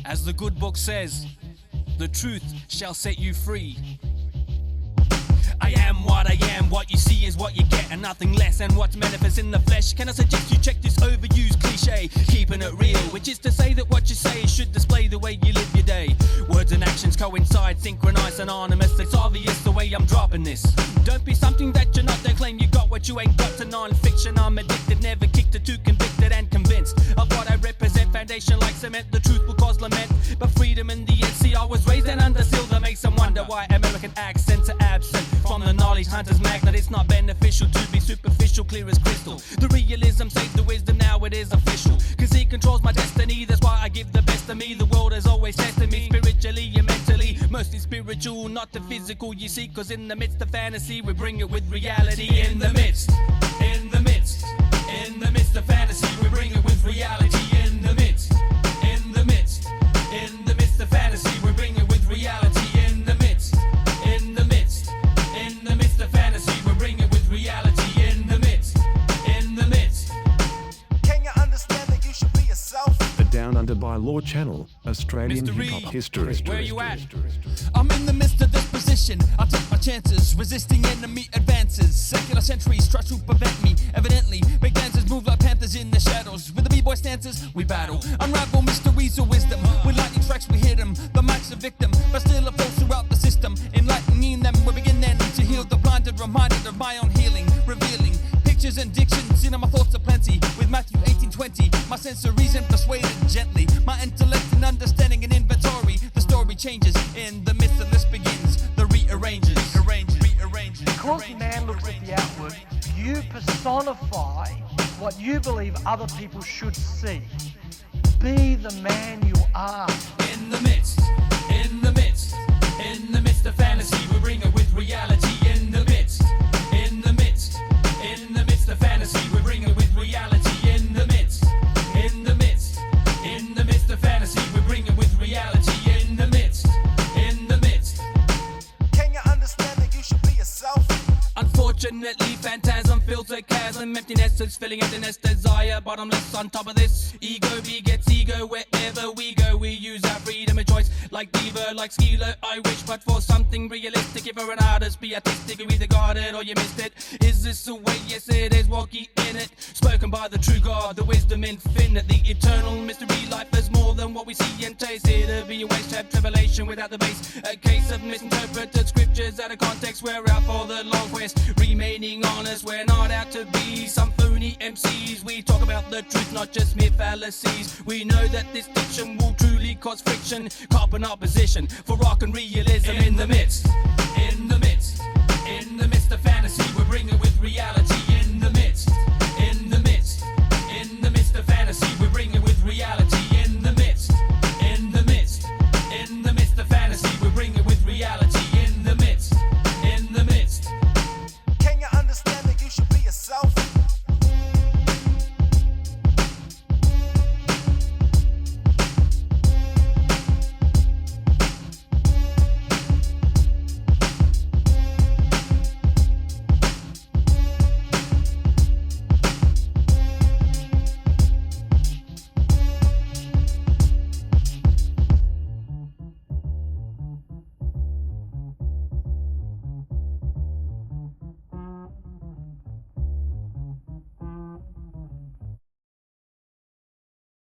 As the good book says, the truth shall set you free. I am what you see is what you get, and nothing less, and what's manifest in the flesh. Can I suggest you check this overused cliche, keeping it real, which is to say that what you say should display the way you live your day. Words and actions coincide, synchronized, anonymous. It's obvious the way I'm dropping this. Don't be something that you're not, don't claim you got what you ain't got. To non-fiction, I'm addicted, never kicked it, too convicted and convinced of what I represent. Foundation like cement, the truth will cause lament, but freedom in the end. See, I was raised and under seal, that makes some wonder why American accents are absent from the knowledge hunter's magnet. It's not beneficial to be superficial, clear as crystal. The realism saved the wisdom, now it is official, cause he controls my destiny. That's why I give the best of me. The world has always tested me, spiritually and mentally, mostly spiritual, not the physical, you see. Cause in the midst of fantasy, we bring it with reality. In the midst of fantasy, we bring it with reality. In the midst of fantasy, we bring it with reality. In the midst of fantasy, we bring it with reality. In the midst. Can you understand that you should be yourself? The Down Under by Law channel, Australian hip-hop history. Where you at? I'm in the midst of this position, I take my chances, resisting enemy advances. Secular sentries try to prevent me, evidently. Big dancers move like panthers in the shadows. With the b-boy stances, we battle. Unravel mysteries of wisdom. With lightning strikes, we hit them. The mic's a victim, but still it flows throughout the system. Enlightening them, we begin then to heal the blinded, reminded of my own healing. Revealing pictures and dictions, in my thoughts are plenty. With Matthew 18:20, my sense of reason persuaded gently. My intellect and understanding and inventory. The story changes, in the midst of this begins. The rearranges. Because man looks at the outward, you personify what you believe other people should see. Be the man you are. In the midst of fantasy, we bring it with reality. In the midst of fantasy, we bring it with reality. In the midst of fantasy, we bring it with reality. In the midst. Can you understand that you should be yourself? Unfortunately, phantasm fills a chasm, emptiness is filling emptiness, desire bottomless. On top of this, ego begets ego. Wherever we go, we use our freedom of choice. Like Diva, like Skilo, I wish but for something realistic. If you're an artist, be artistic, you either got it or you missed it. Is this the way? Yes it is, walk ye in it. Spoken by the true God, the wisdom infinite, the eternal mystery. Life is more than what we see and taste. Here to be a waste, have tribulation without the base. A case of misinterpreted scriptures out of context. We're out for the long quest, remaining honest. We're not out to be some phony MCs. We talk about the truth, not just mere fallacies. We know that this diction will truly cause friction. Carbon opposition for rock and realism. In the midst of fantasy, we bring it with reality.